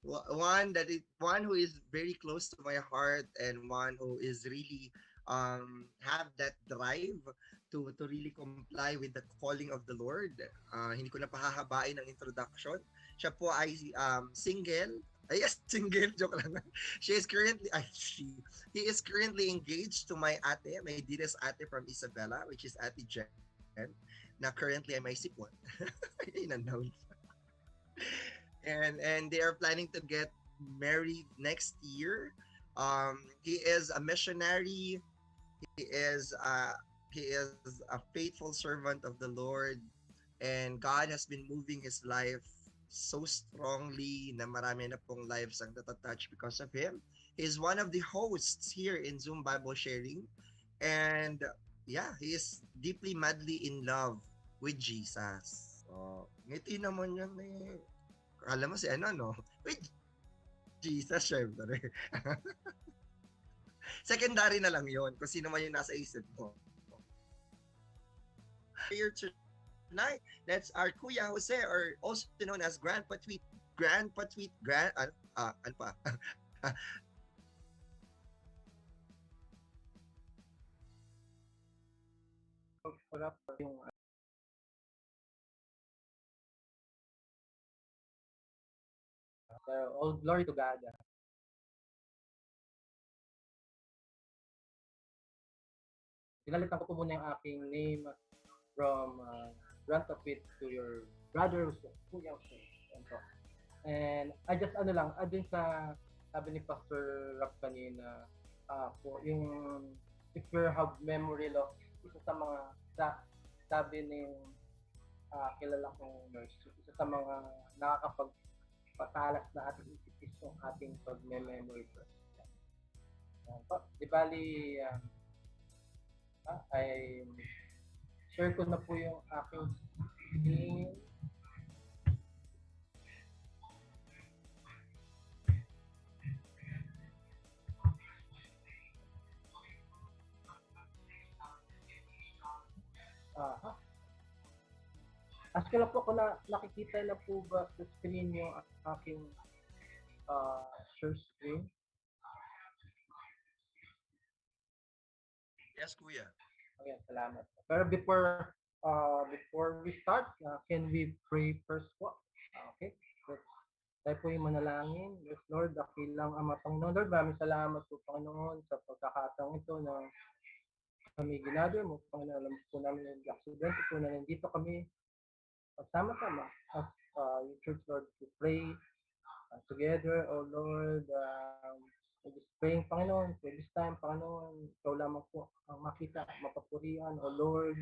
one who is very close to my heart, and one who is really have that drive to really comply with the calling of the Lord. Hindi ko na pahahabain ang introduction. Siya po ay single. Ay, yes, single. Joke lang. She is currently, he is currently engaged to my ate, my dearest ate from Isabela, which is Ate Jen, na currently ay may sipon. In-announce. And they are planning to get married next year. He is a missionary. He is a faithful servant of the Lord, and God has been moving his life so strongly na marami na pong lives ang natatouch because of him. He's one of the hosts here in Zoom Bible Sharing, and yeah, he is deeply madly in love with Jesus. So, ngiti naman yan eh. Alam mo si ano, no? With Jesus, syempre. Secondary na lang yon kung sino man yung nasa isip mo. Here tonight, that's our Kuya Jose, or also known as ano pa? Wala po yung all glory to God. Pinalitan ko po muna yung aking name from Grant of It to your brother Kuya Jose. Yan po. And I just ano lang, dun sa sabi ni Pastor Rap kanina, po yung if you have memory loss, isa sa mga sabi ni kilala kong nurse, isa sa mga nakakapagpatalas na ating isip is yung ating pag-memory loss. Yan po. Di bali, ay share ko na po yung aking screen. Uh, Ask ko lang po kung nakikita na po ba sa screen yung aking share screen. Yes, Kuya. Okay, salamat. Pero before we start, can we pray first po? Okay. Let's tayo po yung manalangin. Yes, Lord, dakilang Ama Panginoon. Lord, maraming salamat po, Panginoon, sa pagkakataong ito na kami ginagawa mo. Panginoon, alam po namin yung aksidente po na nandito kami sama-sama as yung church, Lord, to pray together, oh Lord. I'm just praying, Panginoon, for this time, Panginoon, ikaw lamang po ang makita, mapapurihan, oh Lord.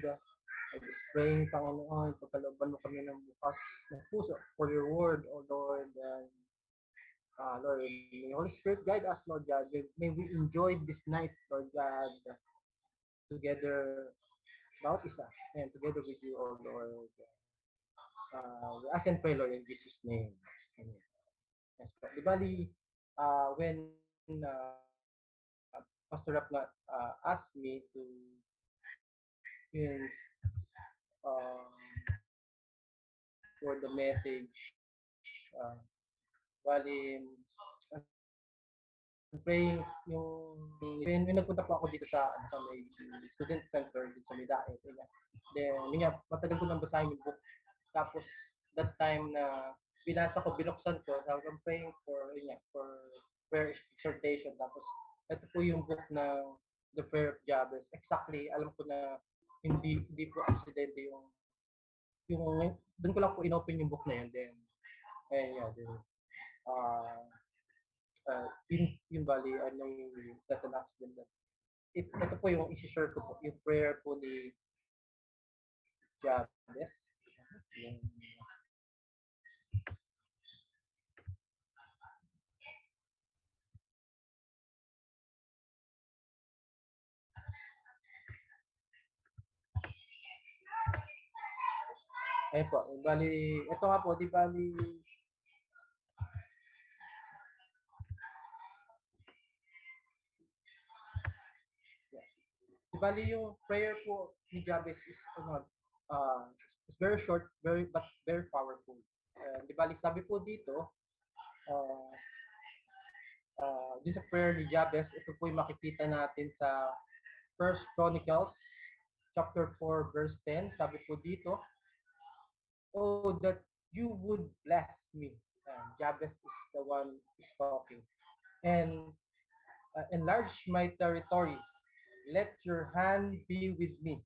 I'm just praying, Panginoon, pagkalooban mo kami ng bukas ng puso for your word, oh Lord. And Lord, may Holy Spirit guide us, Lord God. May we enjoy this night, Lord God, together, bawat isa, and together with you, oh Lord. We ask and pray, Lord, in Jesus' name. Amen. Yes, po. Di bali, when Pastor Rap asked me to use um, for the message, bali, praying when nagpunta po ako dito sa may student center dito sa Midaet. Then, yun nga, matagal ko nang basahin yung book. Tapos, that time na binasa ko, binuksan ko, so I'm praying for, yun nga, for prayer exhortation. Tapos, ito po yung book ng The Prayer of Jabez. Exactly, alam ko na hindi po aksidente doon ko lang po inopen yung book na yun. Then, ayun, yeah, then, uh, yung bali, ano yung that's an accident. Ito po yung isi-share ko po, yung prayer po ni Jabez. Yung, ayun po, bali, ito nga po, di bali, yeah. Di bali yung prayer po ni Jabez is, uh, is very short, but very powerful. Di bali, sabi po dito, Dun sa prayer ni Jabez, ito po yung makikita natin sa First Chronicles chapter 4 verse 10. Sabi po dito, "Oh, that you would bless me." Jabez is the one who's talking. And enlarge my territory. Let your hand be with me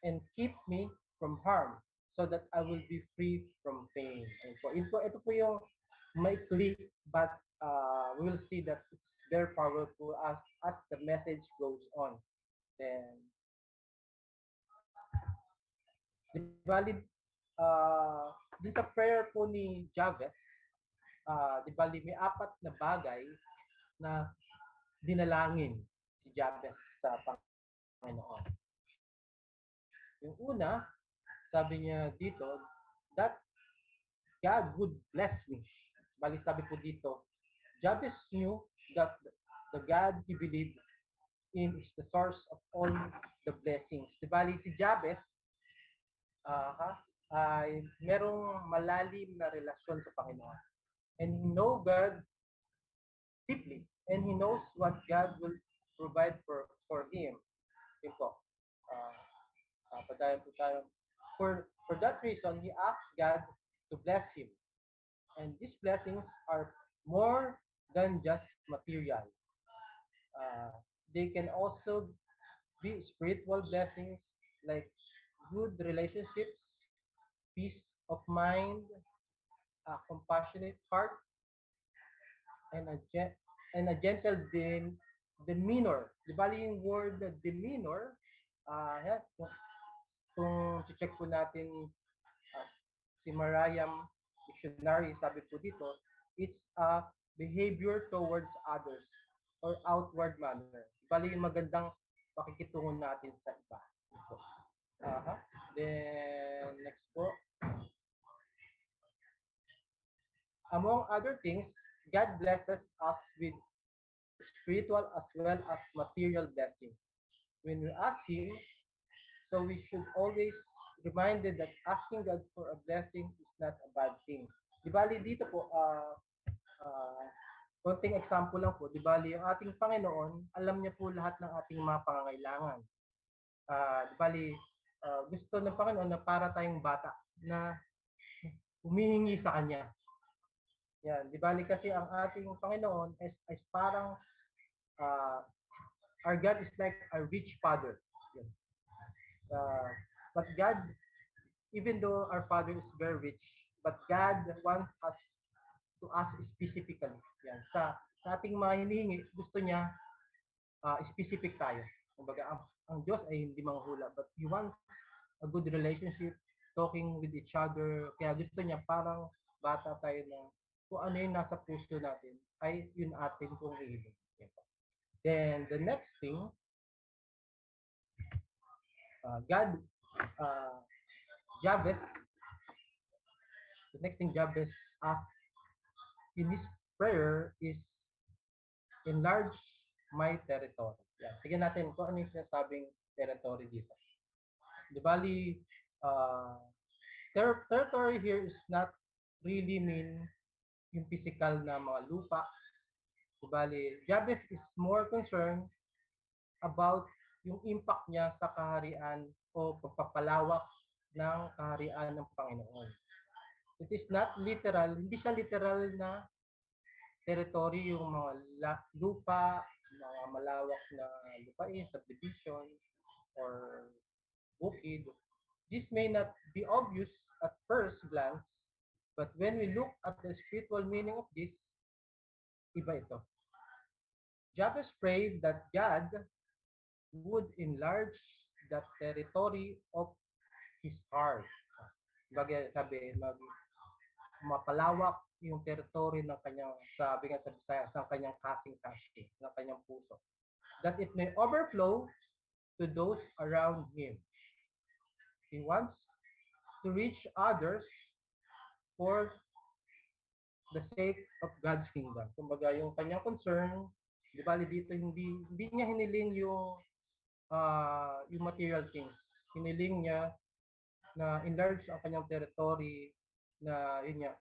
and keep me from harm so that I will be free from pain. Ayun po. Ito po yung maikli, but we will see that it's very powerful as the message goes on. Then, di bali, din sa prayer po ni Jabez, di bali, may apat na bagay na dinalangin si Jabez sa Panginoon. Yung una, sabi niya dito, that God would bless me. Bali sabi po dito, Jabez knew that the God he believed in is the source of all the blessings. Di bali si Jabez ay merong malalim na relasyon sa Panginoon. And he know God deeply. And he knows what God will provide for him. Yun po. Padayon po tayo. For that reason, he asked God to bless him. And these blessings are more than just material. They can also be spiritual blessings like good relationships, peace of mind, a compassionate heart, and a gentle demeanor. Di bali yung word demeanor, yan, kung check po natin uh, si Mariam Dictionary, sabi po dito, it's a behavior towards others or outward manner. Bali yung magandang pakikitungo natin sa iba. Uh-huh. Then, next po. Among other things, God blesses us with spiritual as well as material blessings. When we ask Him, so we should always reminded that asking God for a blessing is not a bad thing. Di bali dito po, uh, konting example lang po, di bali yung ating Panginoon, alam niya po lahat ng ating mga pangangailangan. Di bali, gusto ng Panginoon na para tayong bata na humihingi sa Kanya. Yan, di bali kasi ang ating Panginoon is parang uh, our God is like a rich father. Yan. But God, even though our Father is very rich, but God wants us to ask specifically. Yan. Sa ating mga hinihingi, gusto niya specific tayo. Kumbaga, ang Diyos ay hindi manghula, but He wants a good relationship, talking with each other. Kaya gusto niya parang bata tayo na kung ano yung nasa puso natin, ay yun atin kung hihiling. Then, the next thing, God, Jabez, the next thing Jabez asked in his prayer is enlarge my territory. Yan. Tignan natin kung ano yung sinasabing territory dito. Di bali, territory here is not really mean yung physical na mga lupa. Di bali, Jabez is more concerned about yung impact niya sa kaharian o pagpapalawak ng kaharian ng Panginoon. It is not literal, hindi siya literal na territory yung mga lupa, mga malawak na lupain, subdivision, or bukid. This may not be obvious at first glance, but when we look at the spiritual meaning of this, iba ito. Jabez prayed that God would enlarge the territory of his heart. Bagay sabi, mapalawak yung territory ng kanyang, sabi nga sa Bisaya, ng kanyang kasing-kasing, ng kanyang puso. That it may overflow to those around him. He wants to reach others for the sake of God's kingdom. Kumbaga, yung kanyang concern, di bali dito, hindi niya hiniling yung material things. Hiniling niya na enlarge ang kanyang territory na yun niya,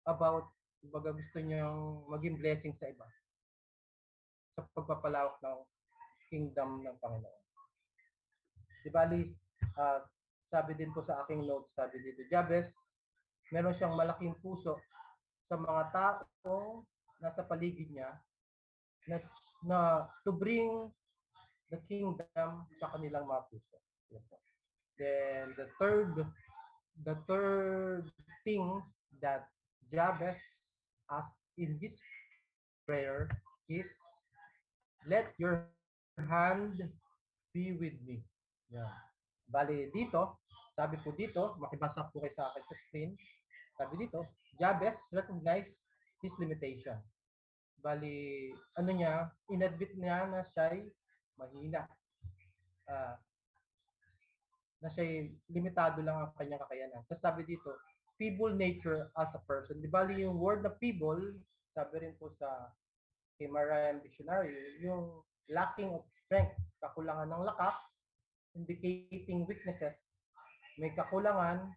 about Kumbaga gusto niyang maging blessing sa iba sa pagpapalawak ng kingdom ng Panginoon. Di bali, uh, sabi din po sa aking notes, sabi dito, Jabez, meron siyang malaking puso sa mga taong nasa paligid niya na, na to bring the kingdom sa kanilang mga puso. Yan po. Then the third thing that Jabez asked in his prayer is, let your hand be with me. Yan. Bali dito, sabi po dito, makibasa po kayo sa akin sa screen. Sabi dito, Jabez recognized his limitation. Bali, ano niya, inadmit niya na siya'y mahina. Uh, na siya'y limitado lang ang kanyang kakayanan. So sabi dito, feeble nature as a person. Di bali yung word na feeble, sabi rin po sa Himalayan Dictionary, yung lacking of strength, kakulangan ng lakas, indicating weaknesses, may kakulangan,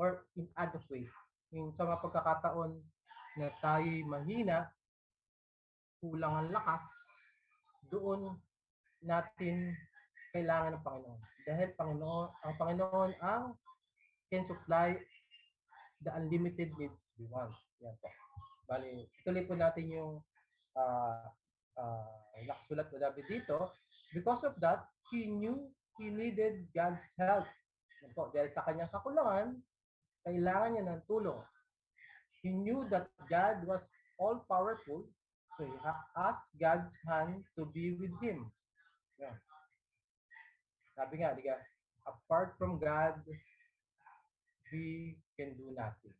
or inadequate. Yung sa mga pagkakataon na tayo'y mahina, kulang ang lakas, doon natin kailangan ng Panginoon. Dahil ang Panginoon ang can supply the unlimited needs we want. Yan po. Bali, ituloy po natin yung uh, nakasulat na David dito. Because of that, he knew he needed God's help. Yan po. Dahil sa kanyang kakulangan, kailangan niya ng tulong. He knew that God was all-powerful, so he asked God's hand to be with him. Yan. Sabi nga, di ka, apart from God, we can do nothing.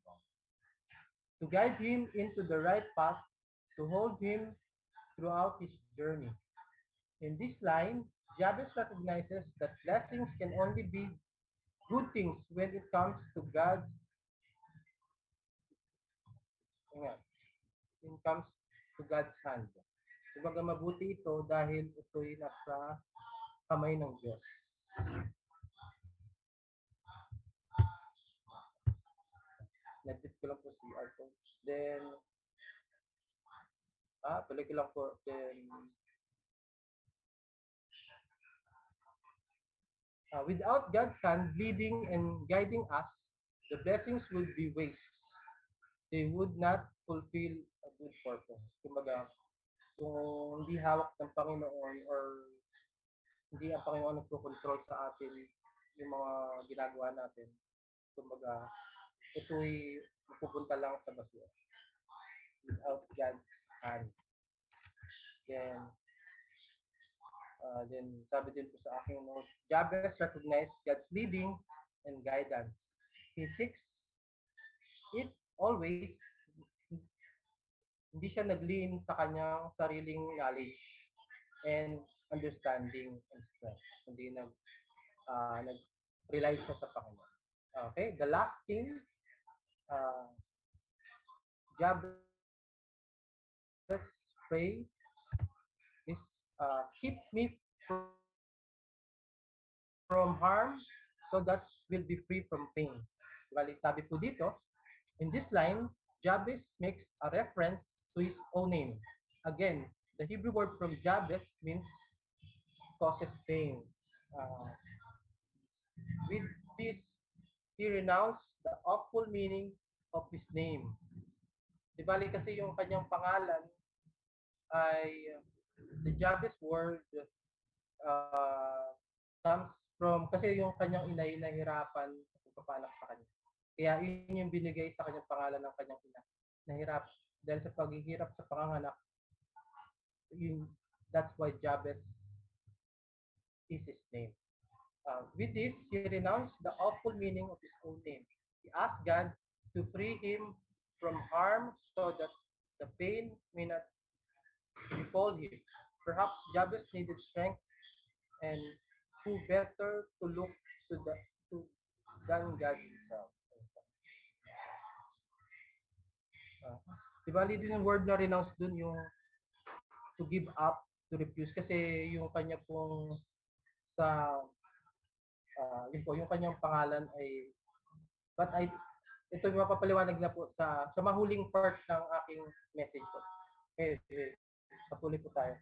To guide him into the right path, to hold him throughout his journey. In this line, Jabez recognizes that blessings can only be good things when it comes to God's when it comes to God's hand. Kumbaga mabuti ito dahil ito'y nasa kamay ng Diyos. Nag-tip ko lang po si Arthur. Then, tuloy ko lang po. Then, without God's hand leading and guiding us, the blessings would be waste. They would not fulfill a good purpose. Kumbaga, kung hindi hawak ng Panginoon or hindi ang Panginoon nagpo-control sa atin yung mga ginagawa natin, kumbaga, ito'y mapupunta lang sa basura without God's hand. Then sabi din po sa aking note, Jabez recognized God's leading and guidance. He seeks it always. Hindi siya nagliin sa kanyang sariling knowledge and understanding and strength. Hindi nag-rely siya sa Panginoon. Okay, the last thing, Jabez pray is keep me from harm so that will be free from pain. Bali, sabi po dito, in this line, Jabez makes a reference to his own name. Again, the Hebrew word from Jabez means causes pain. Uh, with this, he renounced the awful meaning of his name. Di bali kasi yung kanyang pangalan ay the Jabez word uh, comes from, kasi yung kanyang inay nahirapan sa pagpapanak sa kanya. Kaya yun yung binigay sa kanyang pangalan ng kanyang ina. Nahirap. Dahil sa paghihirap sa panganganak, yun, that's why Jabez is his name. With this, he renounced the awful meaning of his own name. He asked God to free him from harm so that the pain may not befall him. Perhaps Jabez needed strength, and who better to look to than God himself. Di bali din yung word na renounce dun yung to give up, to refuse. Kasi yung kanya pong sa yun po, yung kanyang pangalan ay but ito yung mapapaliwanag na po sa mahuling part ng aking message po. Patuloy po tayo.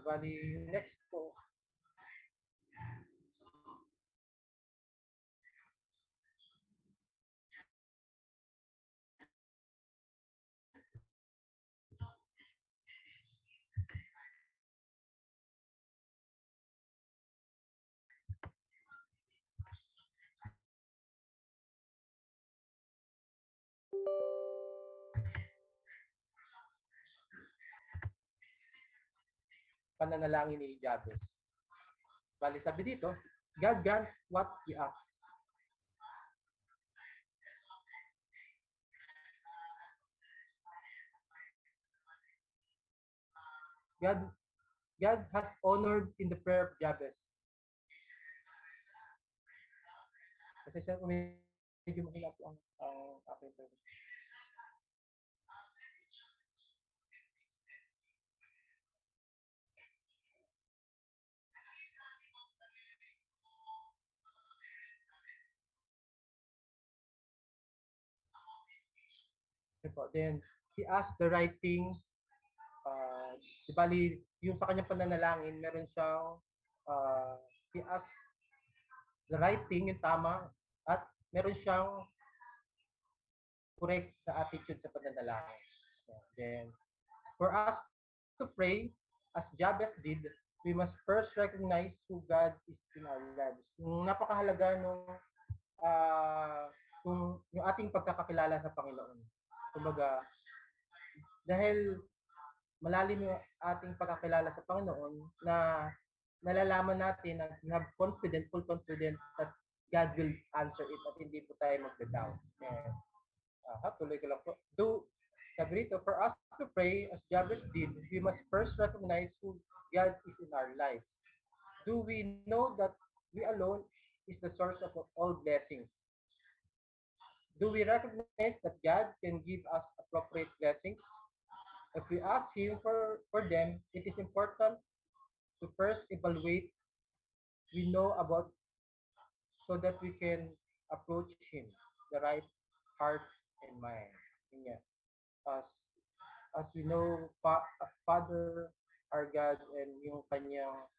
Bali, next po, pananalangin ni Jabez. Bali, sabi dito, God grants what we ask. God, God has honored in the prayer of Jabez. Kasi siya, medyo mahina po ang aking service. Then, he asked the right thing. Di bali, yung sa kanyang pananalangin, meron siyang, uh, he asked the right thing, yung tama, at meron siyang correct na attitude sa pananalangin. Then, for us to pray, as Jabez did, we must first recognize who God is in our lives. Yung napakahalaga nung yung ating pagkakakilala sa Panginoon. Kumbaga, dahil malalim yung ating pagkakilala sa Panginoon na nalalaman natin na we have confidence, full confidence that God will answer it at hindi po tayo mag-doubt. Tuloy ko lang po. Sabi rito, for us to pray as Jabez did, we must first recognize who God is in our life. Do we know that we alone is the source of all blessings? Do we recognize that God can give us appropriate blessings? If we ask Him for them, it is important to first evaluate we know about so that we can approach Him the right heart and mind. Yeah. As as we know, Father, our God, and yung kanyang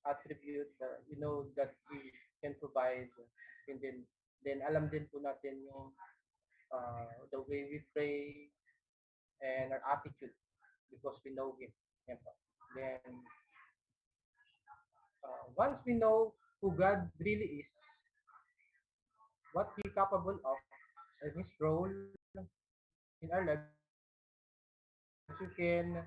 attribute, we know that He can provide, and then alam din po natin yung the way we pray and our attitude because we know Him. Yan po. Then, once we know who God really is, what He capable of, and His role in our lives, you can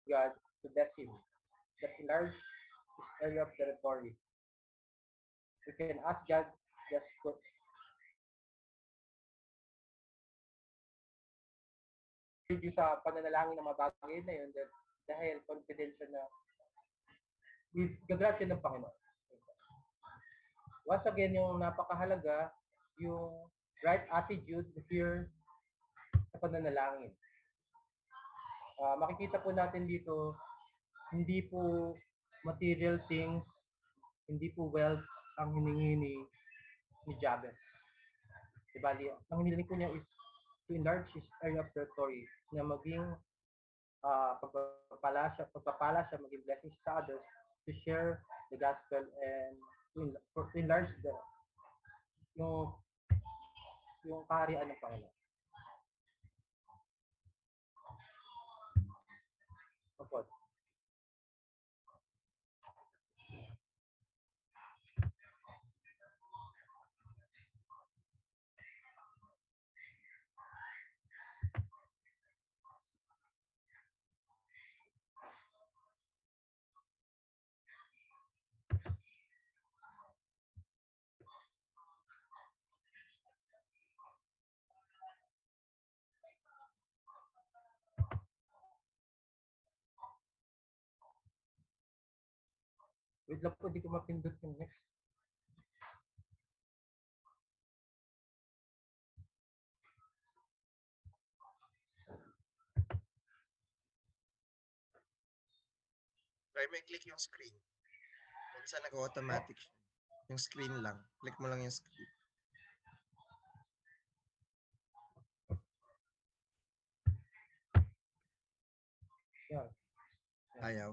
God to bless Him, that enlarge His area of territory. We can ask God just put review sa pananalangin ng mga bagay na yun dahil confident siya na gagrant ng Panginoon. Once again, yung napakahalaga, yung right attitude here sa pananalangin. Makikita po natin dito, hindi po material things, hindi po wealth ang hiningi ni Jabez. Diba? Ang hiniling po niya is to enlarge his area of territory na maging pagpapala siya, maging blessings sa others to share the gospel and to enlarge yung yung kaharian ng Panginoon. Opo. Wait lang po, di ko mapindot yung next. Try mo i-click yung screen. Minsan Oh, nag-automatic siya. Yung screen lang. Click mo lang yung screen. yan. Yan. Ayaw.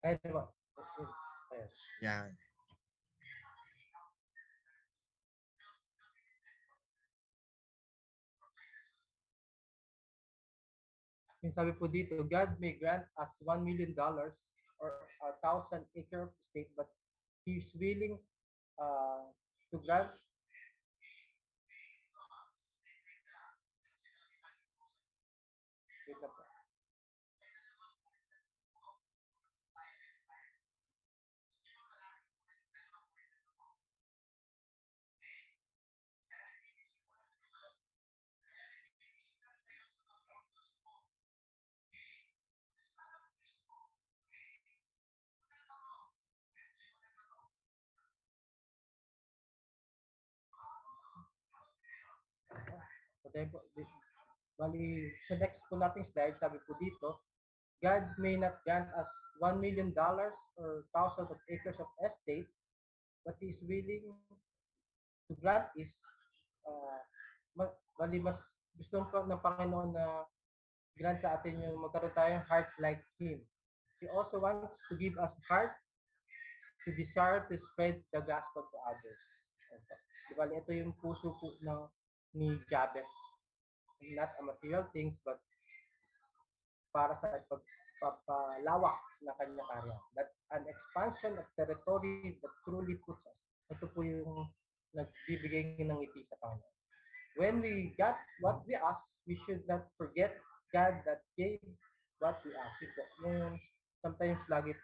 Ayun, diba? Ayun. Yan. Yung sabi po dito, God may grant us $1 million or 1,000 acre of estate, but He's willing uh, to grant. Wait lang po. So, tayo po, bali, sa next po nating slide, sabi po dito, God may not grant us $1 million or thousands of acres of estate, but He's willing to grant is, uh, bali, mas gusto ng Panginoon na grant sa atin yung magkaroon tayong heart like Him. He also wants to give us heart to desire to spread the gospel to others. Ito. Di ba, ito yung puso po ng ni Jabez. Not a material things, but para sa pagpapalawak ng kanyang karya. That an expansion of territory that truly puts us. Ito po yung nagbibigay ng ngiti sa Panginoon. When we got what we asked, we should not forget God that gave what we asked. Ito, yung sometimes lagi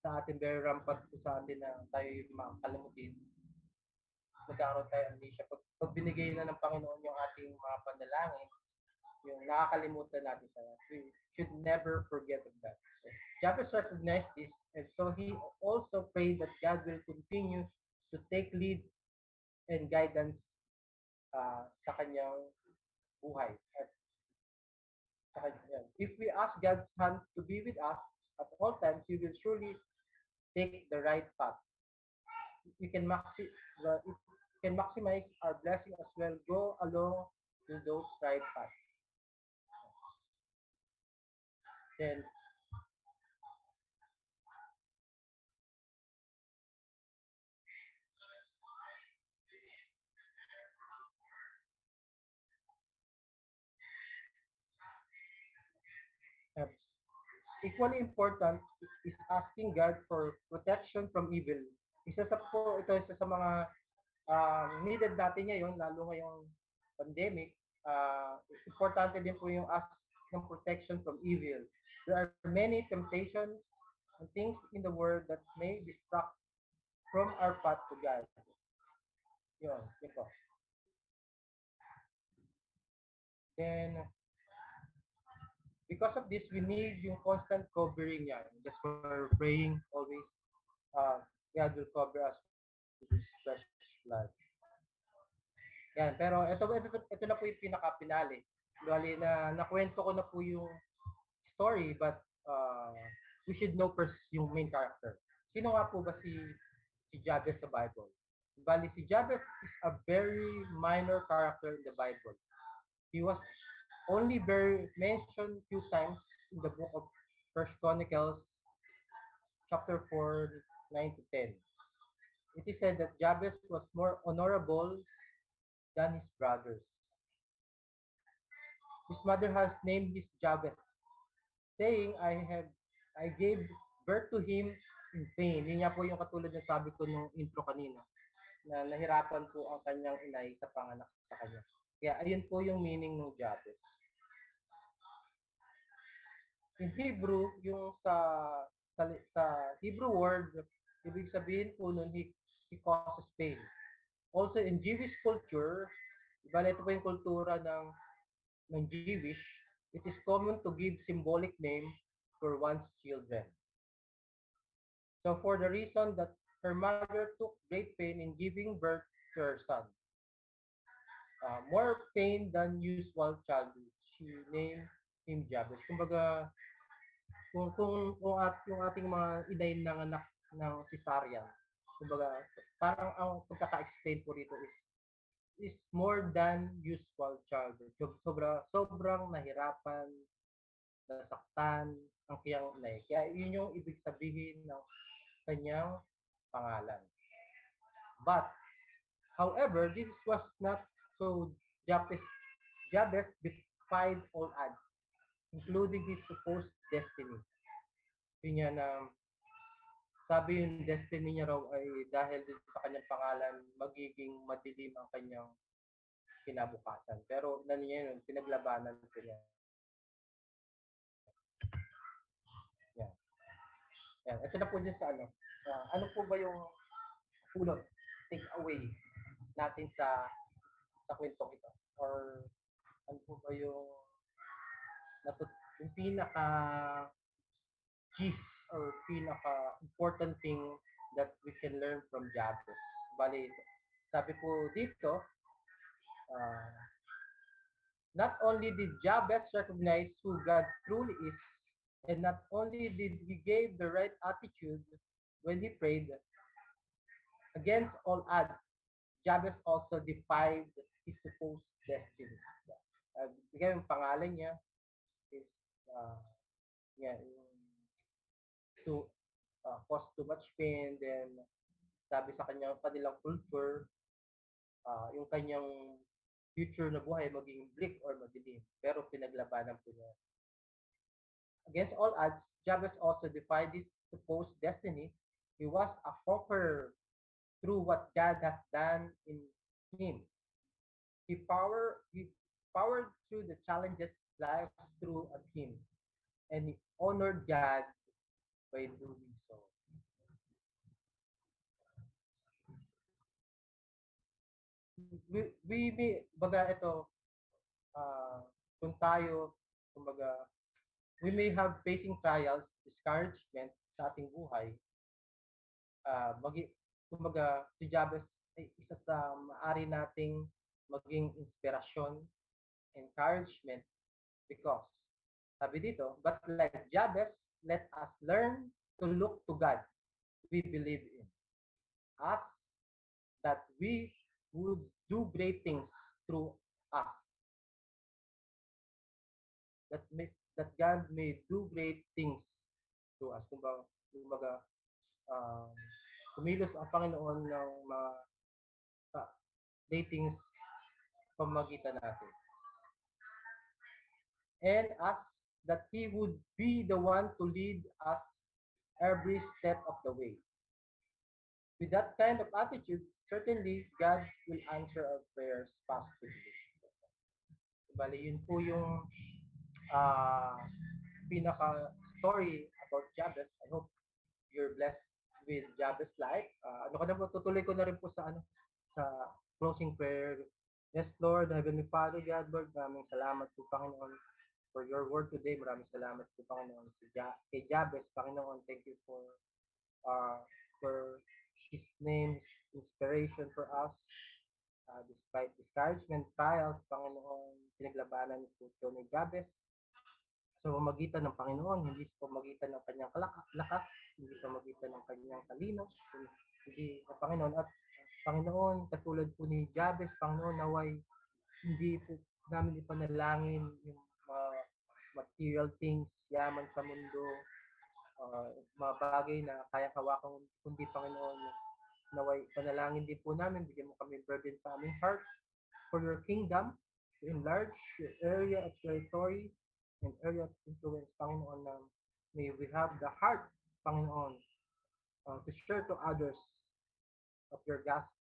sa atin, very rampant po sa atin na tayo makakalimutin. Nagkakaroon tayo amnesia. Pag binigay na ng Panginoon yung ating mga panalangin, yung nakakalimutan natin sa we should never forget of that. So, Jabez recognized this, and so he also prayed that God will continue to take lead and guidance sa kanyang buhay. At sa kanya. If we ask God's hand to be with us at all times, He will surely take the right path. We can it can maximize our blessing as well. Go along to those right paths. Then uh, equally important is asking God for protection from evil. Ito isa sa mga needed natin ngayon, lalo ngayong pandemic. Importante din po yung ask ng protection from evil. There are many temptations and things in the world that may distract from our path to God. Yun po. Then, because of this, we need yung constant covering yan. That's why we're praying always. God will cover us with His precious blood. Yan, pero ito na po yung pinaka-pinali. Bali na nakwento ko na po yung story, but we should know first yung main character. Sino nga po ba si Jabez sa Bible? Bali, si Jabez is a very minor character in the Bible. He was only very mentioned few times in the book of First Chronicles, chapter 4, 9 to 10. It is said that Jabez was more honorable than his brothers. His mother has named his Jabez, saying, I gave birth to him in pain. Yun nga po yung katulad ng sabi ko nung intro kanina, na nahirapan po ang kanyang inay sa panganak sa kanya. Kaya ayun po yung meaning ng Jabez. In Hebrew, yung sa Hebrew word, ibig sabihin po nun, he causes pain. Also, in Jewish culture, iba ito po yung kultura ng Jewish, it is common to give symbolic name for one's children. So for the reason that her mother took great pain in giving birth to her son, more pain than usual childhood, she named him Jabez. Kumbaga, yung ating mga inay ng anak ng cesarean, kumbaga, parang ang pagkaka-explain po rito is more than usual childhood. Sobrang nahirapan, nasaktan ang kiyang inay. Kaya yun yung ibig sabihin ng kanyang pangalan. But, however, this was not so Jabez, Jabez defied all odds, including his supposed destiny. Yun yan na sabi yung destiny niya raw ay dahil din sa kanyang pangalan, magiging madilim ang kanyang kinabukasan. Pero ano niya yun, pinaglabanan ko niya. Yan. Yan. Ito na po din sa ano. Ano po ba yung pulot, take away natin sa kwentong ito? Or ano po ba yung pinaka gist or pinaka important thing that we can learn from Jabez? Bali, sabi po dito, uh, not only did Jabez recognize who God truly is, and not only did he give the right attitude when he prayed, against all odds, Jabez also defied his supposed destiny. Bigay yung pangalan niya is uh, yeah, to cause too much pain. Then sabi sa kanya kanilang culture, yung kanyang future na buhay maging bleak or madilim. Pero pinaglabanan po niya. Against all odds, Jabez also defied his supposed destiny. He was a conqueror through what God has done in him. He powered through the challenges life threw at him, and he honored God by doing so. Baga ito, uh, kung tayo, kumbaga, we may have facing trials, discouragement sa ating buhay, kumbaga, si Jabez ay isa sa maari nating maging inspirasyon, encouragement, because, sabi dito, but like Jabez, let us learn to look to God we believe in. Ask that we would do great things through us. That God may do great things through us. Kumbaga, um, kumilos ang Panginoon ng mga datings pamagitan natin. And ask that He would be the one to lead us every step of the way. With that kind of attitude, certainly God will answer our prayers positively. Bali, yun po yung uh, pinaka-story about Jabez. I hope you're blessed with Jabez life. Ano ko na po, tutuloy ko na rin po sa closing prayer. Yes, Lord, Heavenly Father, God, Lord, maraming salamat po, Panginoon, for your word today. Maraming salamat po, Panginoon, kay Jabez, Panginoon. Thank you for his name's inspiration for us. Despite discouragement, trials, Panginoon, pinaglabanan po ito ni Jabez sa pamagitan ng Panginoon, hindi sa pamagitan ng kanyang lakas, hindi sa pamagitan ng kanyang talino, hindi sa Panginoon. At Panginoon, katulad po ni Jabez, Panginoon, naway hindi po namin ipanalangin yung material things, yaman sa mundo, mga bagay na kayang hawakan, kundi Panginoon, naway panalangin din po namin, bigyan mo kami burden sa aming heart for your kingdom, to enlarge your area of territory and area of influence, Panginoon, na may we have the heart, Panginoon, to share to others of your gospel,